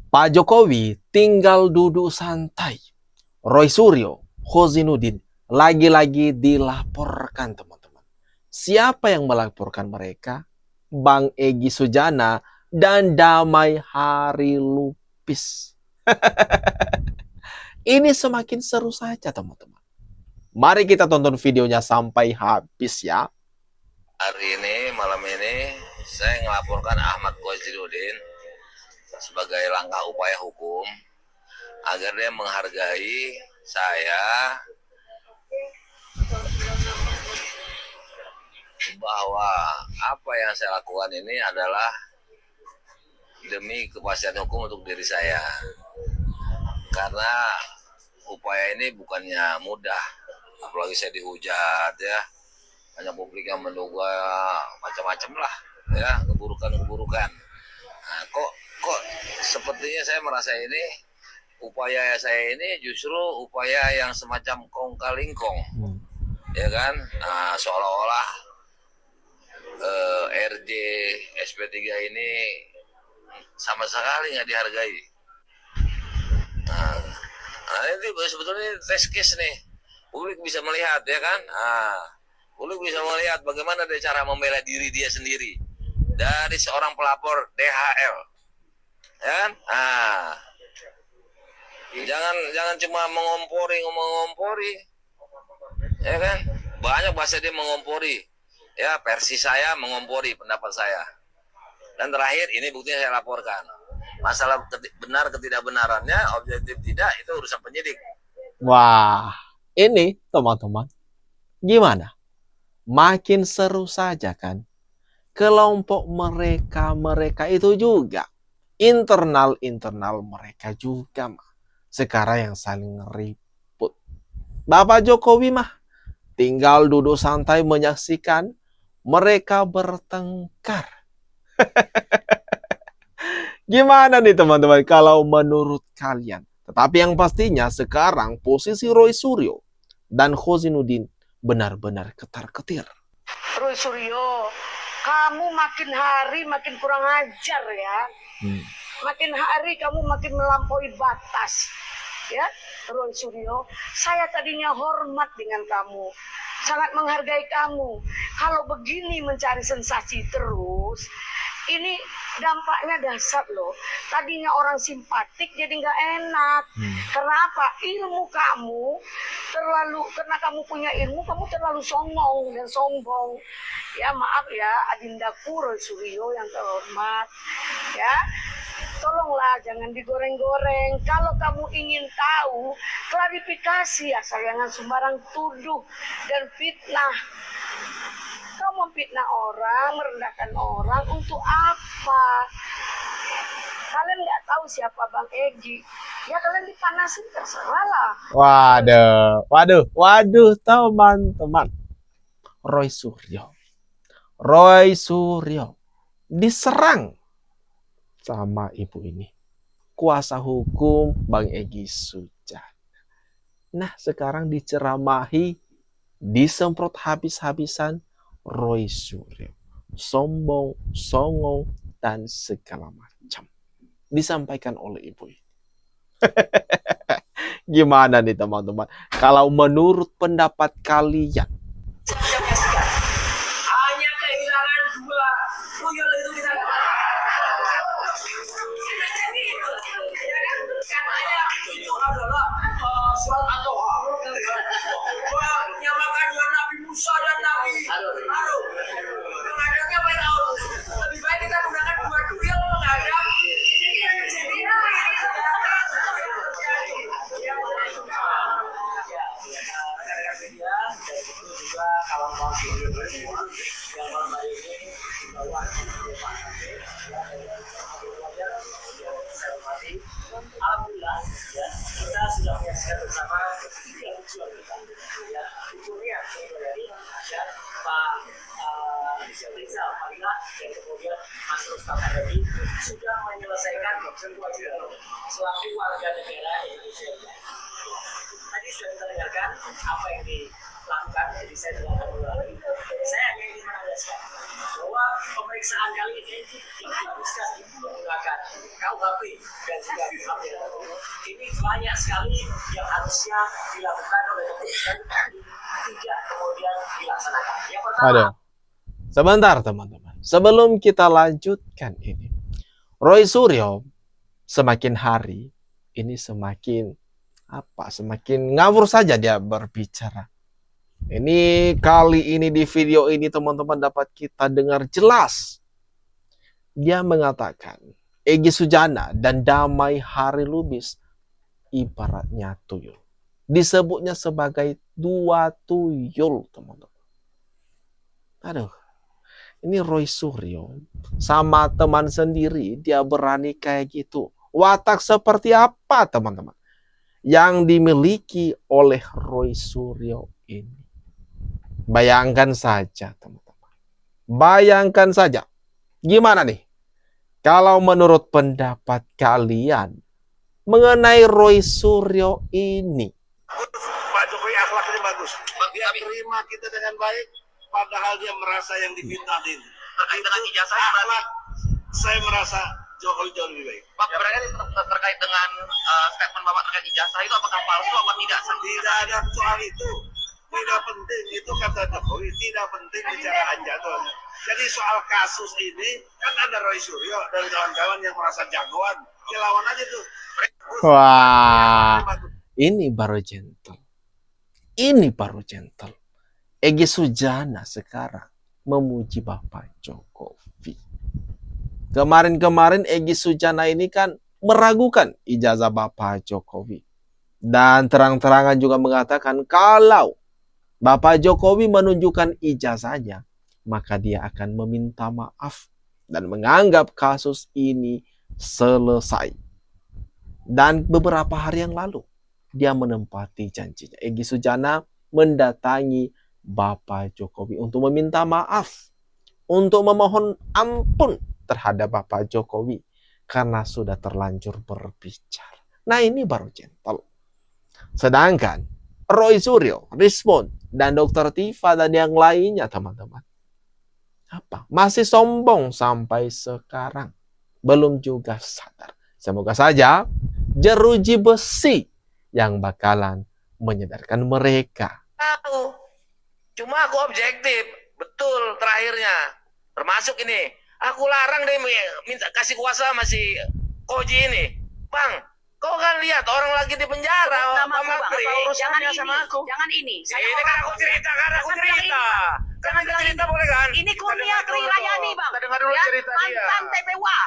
Pak Jokowi tinggal duduk santai. Roy Suryo, Hozinuddin, lagi-lagi dilaporkan teman-teman. Siapa yang melaporkan mereka? Bang Egy Sujana dan Damai Harilupis. Ini semakin seru saja teman-teman. Mari kita tonton videonya sampai habis ya. Hari ini, malam ini, saya melaporkan Ahmad Koizidudin sebagai langkah upaya hukum agar dia menghargai saya bahwa apa yang saya lakukan ini adalah demi kepastian hukum untuk diri saya. Karena upaya ini bukannya mudah, apalagi saya dihujat ya. Banyak publik yang menduga macam-macam lah ya, keburukan. Nah, kok sepertinya saya merasa ini upaya saya ini justru upaya yang semacam kong kali kong, ya kan? Nah, seolah-olah RJ SP3 ini sama sekali nggak dihargai. Nah, ini sebetulnya test case nih, publik bisa melihat ya kan? Nah, publik bisa melihat bagaimana dia cara membela diri dia sendiri dari seorang pelapor DHL, ya kan? Nah, jangan cuma mengompori, ya kan? Banyak bahasa dia mengompori, ya versi saya mengompori pendapat saya. Dan terakhir ini buktinya saya laporkan. Masalah benar ketidakbenarannya, objektif tidak, itu urusan penyidik. Wah, ini teman-teman, gimana? Makin seru saja kan? Kelompok mereka itu juga. Internal mereka juga mah. Sekarang yang saling ribut. Bapak Jokowi mah tinggal duduk santai menyaksikan mereka bertengkar. Gimana nih teman-teman kalau menurut kalian? Tetapi yang pastinya sekarang posisi Roy Suryo dan Hozinuddin benar-benar ketar-ketir. Roy Suryo, kamu makin hari makin kurang ajar ya. Makin hari kamu makin melampaui batas. Ya, Roy Suryo, saya tadinya hormat dengan kamu, sangat menghargai kamu. Kalau begini mencari sensasi terus, ini dampaknya dahsyat loh. Tadinya orang simpatik jadi nggak enak. Karena apa? Ilmu kamu terlalu, karena kamu punya ilmu, kamu terlalu sombong dan sombong. Ya maaf ya, adindaku Roy Suryo yang terhormat. Ya, tolonglah jangan digoreng-goreng. Kalau kamu ingin tahu klarifikasi, asal jangan sembarang tuduh dan fitnah. Kamu memfitnah orang, merendahkan orang untuk apa? Kalian nggak tahu siapa Bang Egy. Ya kalian dipanasin terserah lah. Waduh teman-teman. Roy Suryo diserang sama ibu ini. Kuasa hukum Bang Egy Sujana. Nah sekarang diceramahi, disemprot habis-habisan Roy Suryo. Sombong, songong, dan segala macam. Disampaikan oleh ibu ini. Gimana nih teman-teman? Kalau menurut pendapat kalian? Hanya kehilangan dua tuyul itu kita katanya itu adalah surat At-Toha menyamakan dengan Nabi Musa dan Nabi Harun menghadapnya Firaun. Lebih baik kita gunakan dua tuyul menghadap juga kawan-kawan semua yang malam hari ini dibawa alhamdulillah ya kita sudah menyaksikan bersama yang tujuan kita ya ukurnya dari ya Pak Rizal Fadilah dan kemudian Mas Rustam Hadi sudah menyelesaikan kewajiban selaku warga negara Indonesia. Tadi sudah kita dengarkan apa yang dilakukan, jadi saya tidak akan ulangi. Saya hanya ingin menegaskan bahwa bahwa pemeriksaan kali ini diharuskan menggunakan KUHP dan juga KUHP. Ini banyak sekali yang harusnya dilakukan oleh kepolisian tidak kemudian dilaksanakan. Yang pertama, Ada. Sebentar teman-teman. Sebelum kita lanjutkan ini. Roy Suryo semakin hari ini semakin semakin ngawur saja dia berbicara. Ini kali ini di video ini teman-teman dapat kita dengar jelas. Dia mengatakan Egy Sujana dan Damai Harilubis ibaratnya tuyul. Disebutnya sebagai dua tuyul teman-teman. Aduh. Ini Roy Suryo sama teman sendiri dia berani kayak gitu. Watak seperti apa teman-teman yang dimiliki oleh Roy Suryo ini? Bayangkan saja teman-teman. Bayangkan saja. Gimana nih? Kalau menurut pendapat kalian mengenai Roy Suryo ini? Pak Jokowi akhlaknya bagus. Dia terima kita dengan baik. Padahal dia merasa yang difitnahin. Terkait dengan ijazah akhlak, saya merasa Jokowi jauh lebih baik. Pak, berarti terkait dengan statement Bapak terkait ijazah itu apakah palsu apa tidak? Tidak ada soal itu. Tidak penting, itu kata Jokowi, tidak penting bicara anjadon. Jadi soal kasus ini, kan ada Roy Suryo dan kawan-kawan yang merasa jagoan. Ya lawan aja tuh. Wah, ini baru gentle. Ini baru gentle. Egy Sujana sekarang memuji Bapak Jokowi. Kemarin-kemarin Egy Sujana ini kan meragukan ijazah Bapak Jokowi. Dan terang-terangan juga mengatakan kalau Bapak Jokowi menunjukkan ijazahnya, maka dia akan meminta maaf dan menganggap kasus ini selesai. Dan beberapa hari yang lalu, dia menempati janjinya. Egy Sujana mendatangi Bapak Jokowi untuk meminta maaf, untuk memohon ampun terhadap Bapak Jokowi karena sudah terlanjur berbicara. Nah ini baru gentle. Sedangkan Roy Suryo, Rismond, dan Dr. Tifa dan yang lainnya teman-teman. Masih sombong sampai sekarang. Belum juga sadar. Semoga saja jeruji besi yang bakalan menyadarkan mereka. Tahu. Cuma aku objektif, betul terakhirnya. Termasuk ini, aku larang deh minta kasih kuasa sama si Koji ini. Bang, kau kan lihat orang lagi di penjara. Nama Pak Menteri. jangan ini, sama aku. jangan ini. Saya Ini kan aku cerita, Jangan bilang cerita ini. boleh kan? Ini Kurnia Tri Rayani, Bang. Kita dengar dulu Ya, cerita dia. mantan TPWA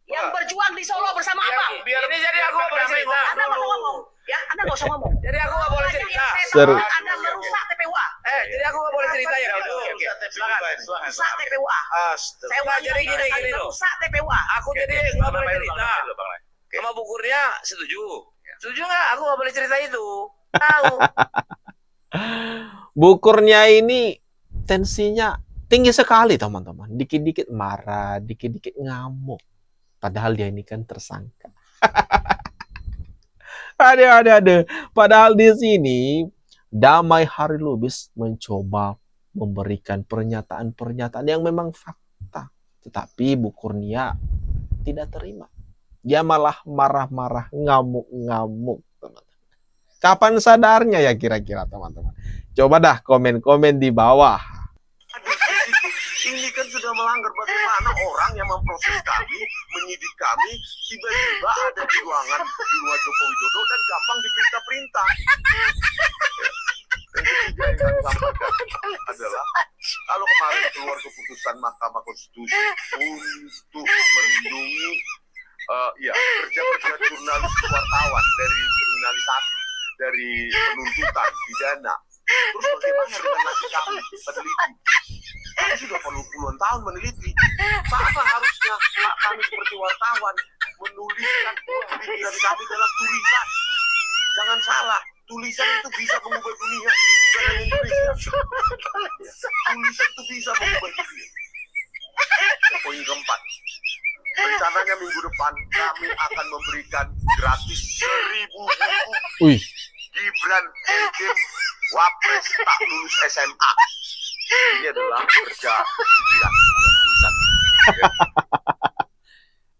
yang berjuang di Solo bersama Abang. Biar ini jadi aku boleh cerita. Anda nggak usah ngomong. Ya, Anda nggak usah ngomong. Jadi aku nggak boleh cerita. Seru. Anda merusak TPWA. Jadi aku nggak boleh cerita ya gitu. Silakan. Merusak TPWA. Saya Nah, jadi gini loh. merusak TPWA. Aku jadi nggak boleh cerita. Sama Bu Kurnia setuju. Setuju nggak? Aku nggak boleh cerita itu. Tahu. Bu Kurnia ini tensinya tinggi sekali teman-teman. Dikit-dikit marah, dikit-dikit ngamuk. Padahal dia ini kan tersangka. Ada. Padahal di sini Damai Harilubis mencoba memberikan pernyataan-pernyataan yang memang fakta. Tetapi Bu Kurnia tidak terima. Dia malah marah-marah, ngamuk-ngamuk, teman-teman. Kapan sadarnya ya kira-kira, teman-teman? Coba dah komen-komen di bawah. Ini kan sudah melanggar bagaimana orang yang memproses kami, menyidik kami, tiba-tiba ada di ruangan di rumah Joko Widodo dan gampang diperintah-perintah. Yang ketiga yang kami sampaikan adalah kalau kemarin keluar keputusan Mahkamah Konstitusi untuk melindungi kerja-kerja jurnalis wartawan dari kriminalisasi, dari penuntutan pidana. Terus bagaimana dengan nasib kami peneliti? Kami sudah perlu puluhan tahun meneliti. Sama harusnya kami seperti wartawan menuliskan pikiran kami dalam tulisan. Jangan salah, tulisan itu bisa mengubah dunia, bukan hanya Indonesia. Tulisan itu bisa mengubah dunia. Poin keempat, rencananya minggu depan kami akan memberikan gratis 1000 buku Wih, Gibran Elkim Wapres tak lulus SMA. Ini adalah kerja pikiran.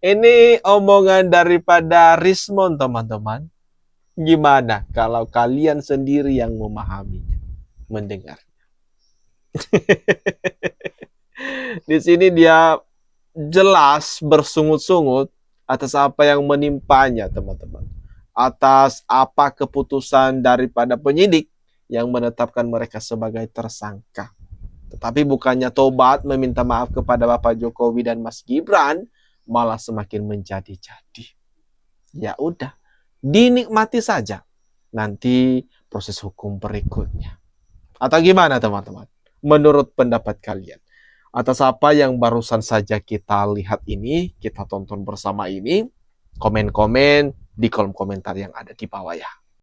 Ini omongan daripada Rismon, teman-teman. Gimana kalau kalian sendiri yang memahaminya, mendengar? Di sini dia jelas bersungut-sungut atas apa yang menimpanya, teman-teman. Atas apa keputusan daripada penyidik yang menetapkan mereka sebagai tersangka. Tetapi bukannya tobat meminta maaf kepada Bapak Jokowi dan Mas Gibran, malah semakin menjadi-jadi. Ya udah, dinikmati saja nanti proses hukum berikutnya. Atau gimana, teman-teman? Menurut pendapat kalian? Atas apa yang barusan saja kita lihat ini, kita tonton bersama ini, komen-komen di kolom komentar yang ada di bawah ya.